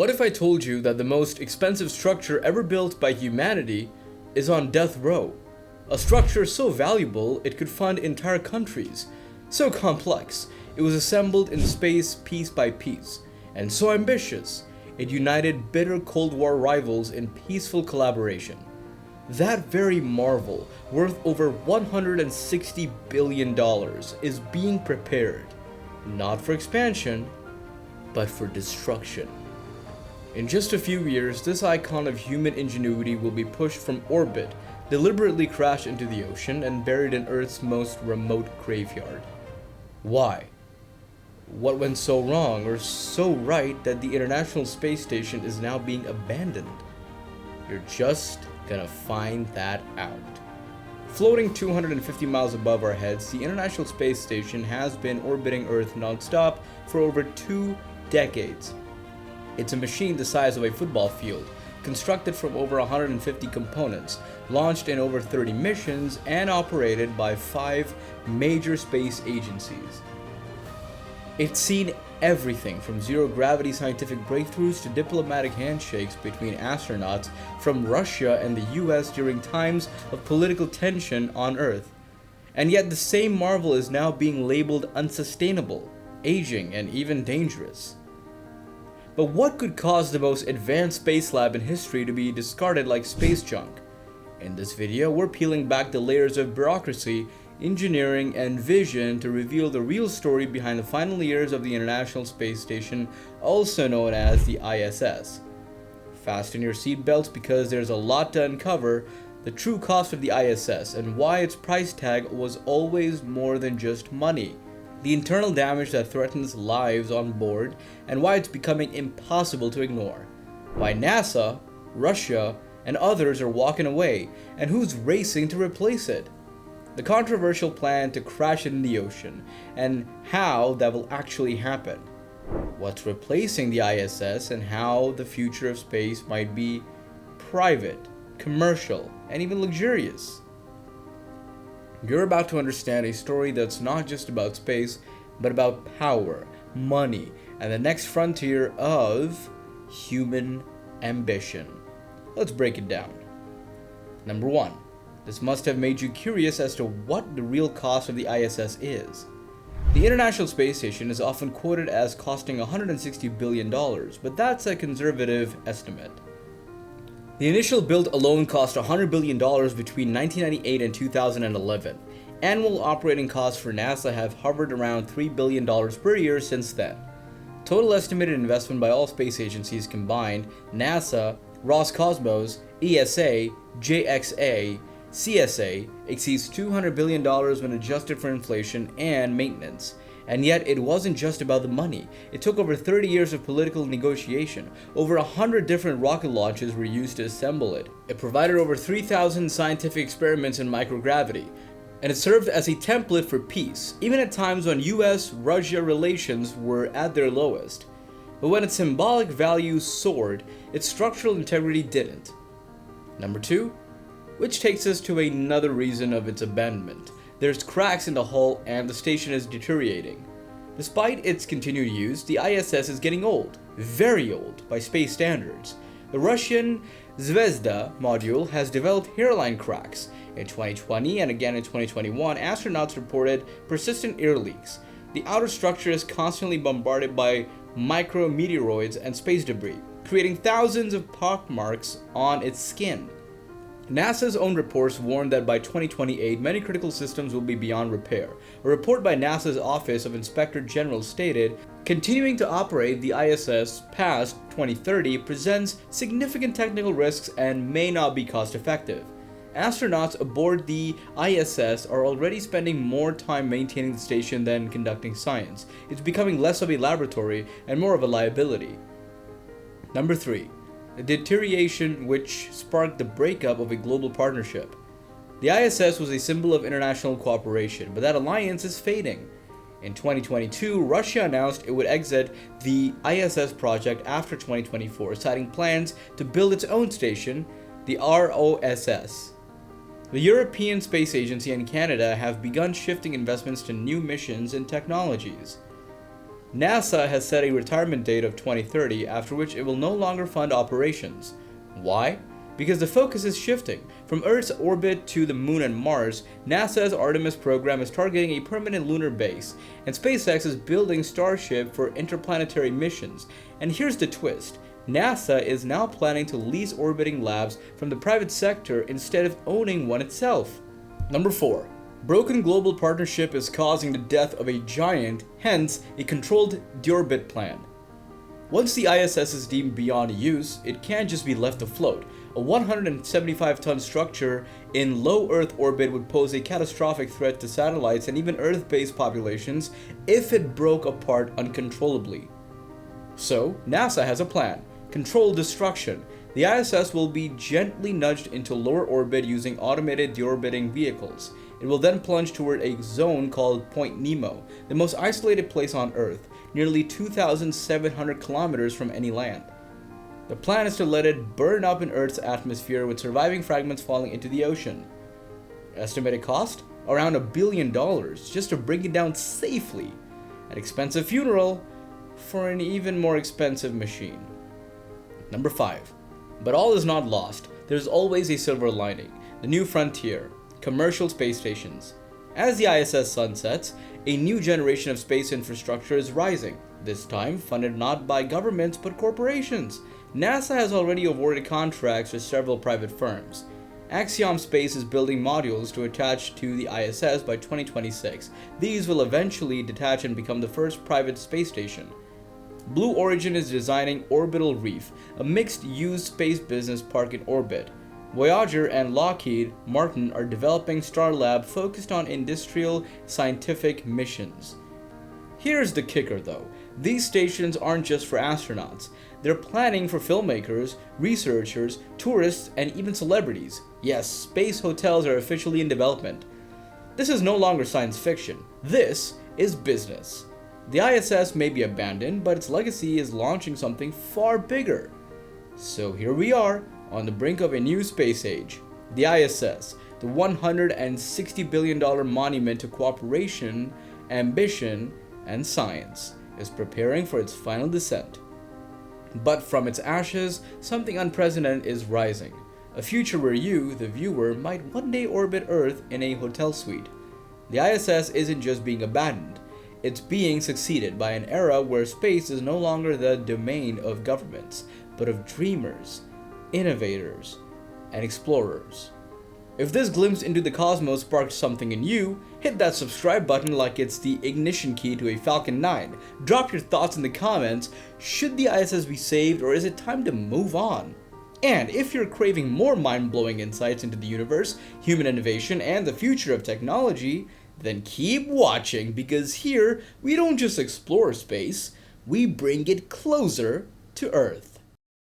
What if I told you that the most expensive structure ever built by humanity is on death row? A structure so valuable it could fund entire countries, so complex it was assembled in space piece by piece, and so ambitious it united bitter Cold War rivals in peaceful collaboration. That very marvel, worth over $160 billion, is being prepared, not for expansion, but for destruction. In just a few years, this icon of human ingenuity will be pushed from orbit, deliberately crashed into the ocean, and buried in Earth's most remote graveyard. Why? What went so wrong or so right that the International Space Station is now being abandoned? You're just gonna find that out. Floating 250 miles above our heads, the International Space Station has been orbiting Earth non-stop for over 2 decades. It's a machine the size of a football field, constructed from over 150 components, launched in over 30 missions, and operated by 5 major space agencies. It's seen everything from zero-gravity scientific breakthroughs to diplomatic handshakes between astronauts from Russia and the US during times of political tension on Earth. And yet the same marvel is now being labeled unsustainable, aging, and even dangerous. But what could cause the most advanced space lab in history to be discarded like space junk? In this video, we're peeling back the layers of bureaucracy, engineering, and vision to reveal the real story behind the final years of the International Space Station, also known as the ISS. Fasten your seatbelts because there's a lot to uncover: the true cost of the ISS and why its price tag was always more than just money, the internal damage that threatens lives on board, and why it's becoming impossible to ignore, why NASA, Russia, and others are walking away, and who's racing to replace it, the controversial plan to crash it in the ocean, and how that will actually happen, what's replacing the ISS, and how the future of space might be private, commercial, and even luxurious. You're about to understand a story that's not just about space, but about power, money, and the next frontier of human ambition. Let's break it down. Number 1. This must have made you curious as to what the real cost of the ISS is. The International Space Station is often quoted as costing $160 billion, but that's a conservative estimate. The initial build alone cost $100 billion between 1998 and 2011. Annual operating costs for NASA have hovered around $3 billion per year since then. Total estimated investment by all space agencies combined, NASA, Roscosmos, ESA, JXA, CSA, exceeds $200 billion when adjusted for inflation and maintenance. And yet, it wasn't just about the money. It took over 30 years of political negotiation. Over 100 different rocket launches were used to assemble it. It provided over 3,000 scientific experiments in microgravity. And it served as a template for peace, even at times when US-Russia relations were at their lowest. But when its symbolic value soared, its structural integrity didn't. Number 2, which takes us to another reason of its abandonment. There's cracks in the hull and the station is deteriorating. Despite its continued use, the ISS is getting old, very old by space standards. The Russian Zvezda module has developed hairline cracks. In 2020 and again in 2021, astronauts reported persistent air leaks. The outer structure is constantly bombarded by micrometeoroids and space debris, creating thousands of pockmarks on its skin. NASA's own reports warn that by 2028, many critical systems will be beyond repair. A report by NASA's Office of Inspector General stated, continuing to operate the ISS past 2030 presents significant technical risks and may not be cost-effective. Astronauts aboard the ISS are already spending more time maintaining the station than conducting science. It's becoming less of a laboratory and more of a liability. Number 3. The deterioration which sparked the breakup of a global partnership. The ISS was a symbol of international cooperation, but that alliance is fading. In 2022, Russia announced it would exit the ISS project after 2024, citing plans to build its own station, the ROSS. The European Space Agency and Canada have begun shifting investments to new missions and technologies. NASA has set a retirement date of 2030, after which it will no longer fund operations. Why? Because the focus is shifting. From Earth's orbit to the Moon and Mars, NASA's Artemis program is targeting a permanent lunar base, and SpaceX is building Starship for interplanetary missions. And here's the twist. NASA is now planning to lease orbiting labs from the private sector instead of owning one itself. Number 4. Broken global partnership is causing the death of a giant, hence a controlled deorbit plan. Once the ISS is deemed beyond use, it can't just be left afloat. A 175-ton structure in low Earth orbit would pose a catastrophic threat to satellites and even Earth-based populations if it broke apart uncontrollably. So, NASA has a plan: controlled destruction. The ISS will be gently nudged into lower orbit using automated deorbiting vehicles. It will then plunge toward a zone called Point Nemo, the most isolated place on Earth, nearly 2,700 kilometers from any land. The plan is to let it burn up in Earth's atmosphere with surviving fragments falling into the ocean. Estimated cost? Around $1 billion just to bring it down safely. An expensive funeral for an even more expensive machine. Number 5. But all is not lost. There's always a silver lining. The new frontier. Commercial space stations. As the ISS sunsets, a new generation of space infrastructure is rising, this time funded not by governments but corporations. NASA has already awarded contracts to several private firms. Axiom Space is building modules to attach to the ISS by 2026. These will eventually detach and become the first private space station. Blue Origin is designing Orbital Reef, a mixed-use space business park in orbit. Voyager and Lockheed Martin are developing Starlab focused on industrial scientific missions. Here's the kicker though. These stations aren't just for astronauts. They're planning for filmmakers, researchers, tourists, and even celebrities. Yes, space hotels are officially in development. This is no longer science fiction. This is business. The ISS may be abandoned, but its legacy is launching something far bigger. So here we are, on the brink of a new space age. The ISS, the $160 billion monument to cooperation, ambition, and science, is preparing for its final descent. But from its ashes, something unprecedented is rising. A future where you, the viewer, might one day orbit Earth in a hotel suite. The ISS isn't just being abandoned. It's being succeeded by an era where space is no longer the domain of governments, but of dreamers, innovators, and explorers. If this glimpse into the cosmos sparked something in you, hit that subscribe button like it's the ignition key to a Falcon 9. Drop your thoughts in the comments. Should the ISS be saved, or is it time to move on? And if you're craving more mind-blowing insights into the universe, human innovation, and the future of technology, then keep watching, because here we don't just explore space, we bring it closer to Earth.